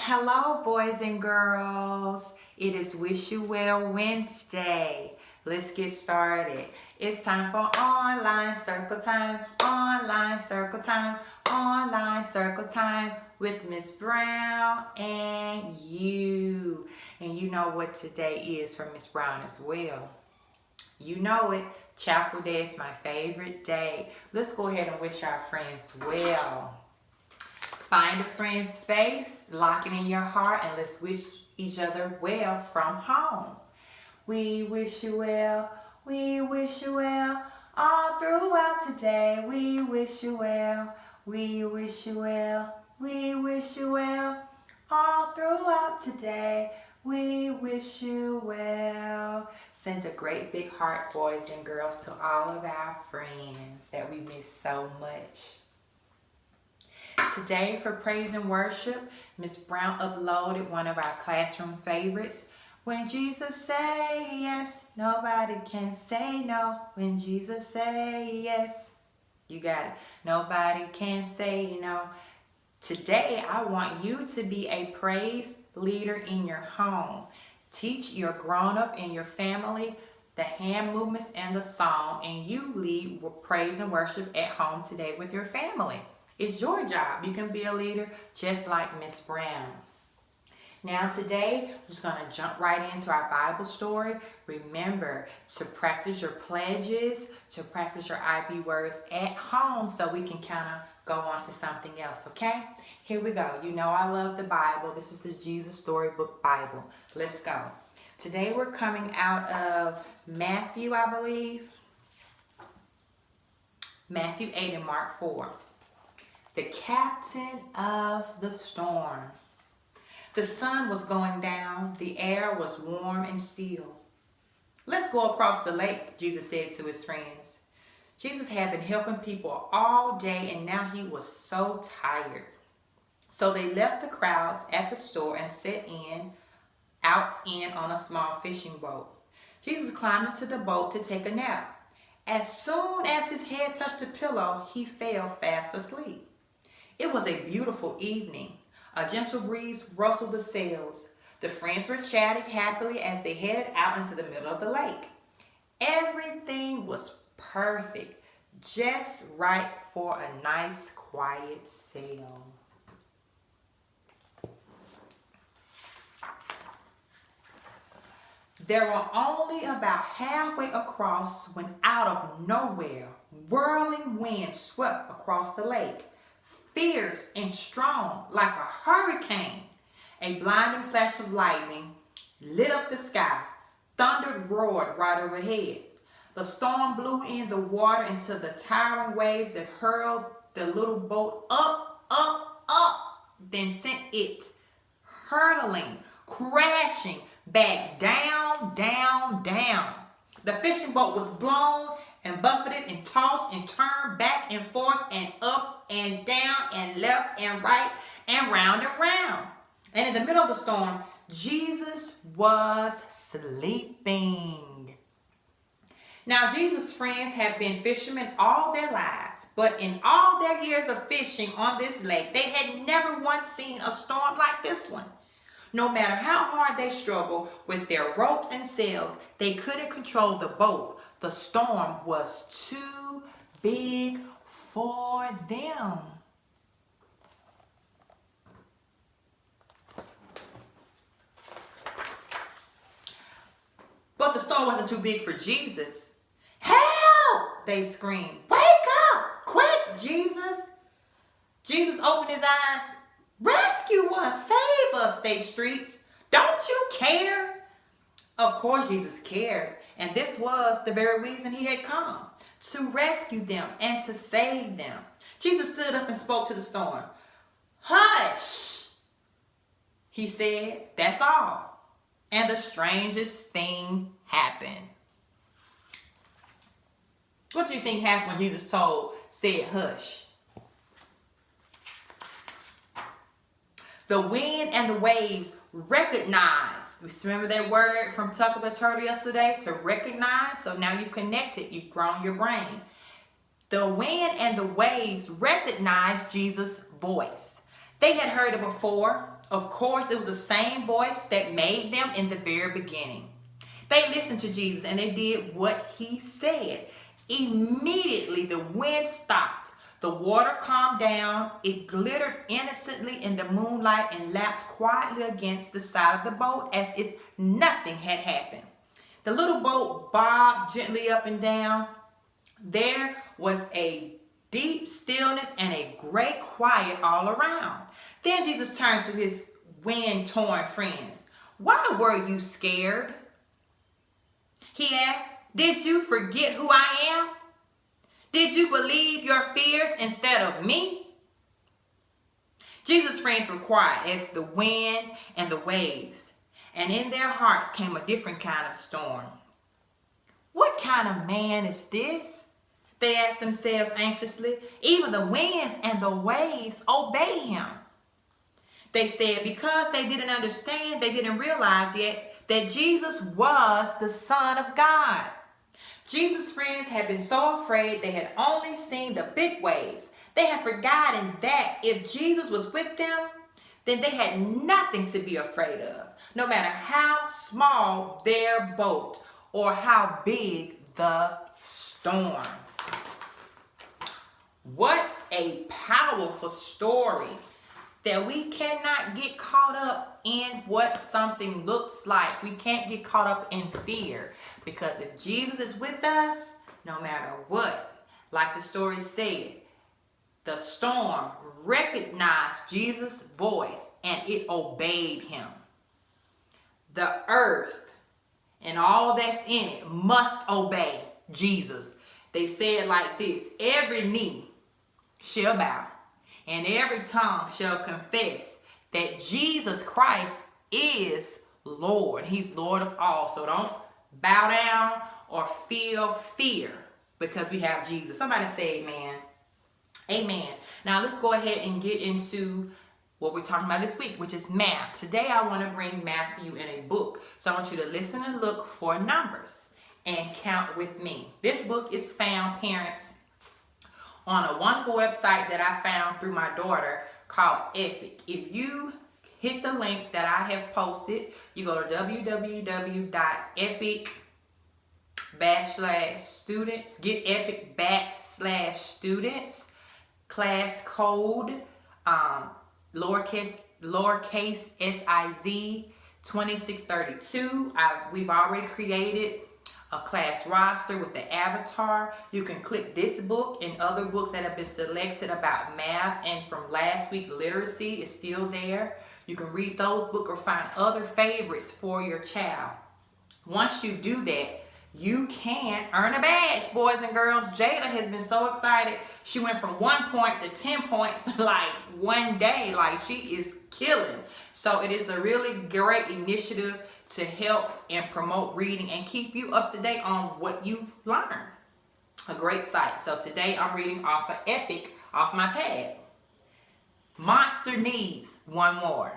Hello, boys and girls. It is Wish You Well Wednesday. Let's get started. It's time for online circle time, online circle time, online circle time with Miss Brown and you. And you know what today is for Miss Brown as well. You know it. Chapel Day is my favorite day. Let's go ahead and wish our friends well. Find a friend's face, lock it in your heart, and let's wish each other well from home. We wish you well, we wish you well, all throughout today. We wish you well, we wish you well, we wish you well, all throughout today. We wish you well. Send a great big heart, boys and girls, to all of our friends that we miss so much. Today for praise and worship, Miss Brown uploaded one of our classroom favorites. When Jesus say yes, nobody can say no. When Jesus say yes, you got it. Nobody can say no. Today, I want you to be a praise leader in your home. Teach your grown-up in your family the hand movements and the song, and you lead praise and worship at home today with your family. It's your job. You can be a leader just like Miss Brown. Now today, we're just going to jump right into our Bible story. Remember to practice your pledges, to practice your IB words at home so we can kind of go on to something else, okay? Here we go. You know I love the Bible. This is the Jesus Storybook Bible. Let's go. Today we're coming out of Matthew, I believe. Matthew 8 and Mark 4. The captain of the storm. The sun was going down. The air was warm and still. Let's go across the lake, Jesus said to his friends. Jesus had been helping people all day and now he was so tired. So they left the crowds at the store and set out on a small fishing boat. Jesus climbed into the boat to take a nap. As soon as his head touched the pillow, he fell fast asleep. It was a beautiful evening. A gentle breeze rustled the sails. The friends were chatting happily as they headed out into the middle of the lake. Everything was perfect, just right for a nice quiet sail. They were only about halfway across when out of nowhere, whirling wind swept across the lake. Fierce and strong like a hurricane. A blinding flash of lightning lit up the sky. Thunder roared right overhead. The storm blew in the water into the towering waves that hurled the little boat up, then sent it hurtling, crashing back down. The fishing boat was blown and buffeted and tossed and turned back and forth and up and down and left and right and round and round. And in the middle of the storm, Jesus was sleeping. Now, Jesus' friends have been fishermen all their lives, but in all their years of fishing on this lake, they had never once seen a storm like this one. No matter how hard they struggled with their ropes and sails, they couldn't control the boat. The storm was too big for them. But the storm wasn't too big for Jesus. Help! They screamed. Wake up! Quick, Jesus! Jesus opened his eyes. Rescue us! Save us! They shrieked. Don't you care? Of course Jesus cared. And this was the very reason he had come. To rescue them and to save them. Jesus stood up and spoke to the storm. Hush! He said, that's all. And the strangest thing happened. What do you think happened when Jesus said hush? The wind and the waves recognized. Remember that word from Tucker the Turtle yesterday? To recognize. So now you've connected. You've grown your brain. The wind and the waves recognized Jesus' voice. They had heard it before. Of course, it was the same voice that made them in the very beginning. They listened to Jesus and they did what he said. Immediately, the wind stopped. The water calmed down. It glittered innocently in the moonlight and lapped quietly against the side of the boat as if nothing had happened. The little boat bobbed gently up and down. There was a deep stillness and a great quiet all around. Then Jesus turned to his wind-torn friends. "Why were you scared?" he asked. "Did you forget who I am? Did you believe your fears instead of me?" Jesus' friends were quiet as the wind and the waves, and in their hearts came a different kind of storm. "What kind of man is this?" they asked themselves anxiously. "Even the winds and the waves obey him." They said because they didn't understand, they didn't realize yet that Jesus was the Son of God. Jesus' friends had been so afraid they had only seen the big waves. They had forgotten that if Jesus was with them, then they had nothing to be afraid of, no matter how small their boat or how big the storm. What a powerful story, that we cannot get caught up in what something looks like. We can't get caught up in fear, because if Jesus is with us, no matter what, like the story said, the storm recognized Jesus' voice and it obeyed him. The earth and all that's in it must obey Jesus. They said like this: every knee shall bow and every tongue shall confess that Jesus Christ is Lord. He's Lord of all. So don't bow down or feel fear because we have Jesus. Somebody say amen. Amen. Now let's go ahead and get into what we're talking about this week, which is math. Today I want to bring Matthew in a book. So I want you to listen and look for numbers and count with me. This book is found, parents, on a wonderful website that I found through my daughter called Epic. If you hit the link that I have posted, you go to www.epic/students, get epic/students, class code, lowercase siz 2632. We've already created a class roster with the avatar. You can click this book and other books that have been selected about math, and from last week, literacy is still there. You can read those books or find other favorites for your child. Once you do that, you can earn a badge, boys and girls. Jada has been so excited. She went from 1 point to 10 points like one day. Like, she is killing. So it is a really great initiative to help and promote reading and keep you up to date on what you've learned. A great site. So today I'm reading off of Epic off my pad. Monster needs one more.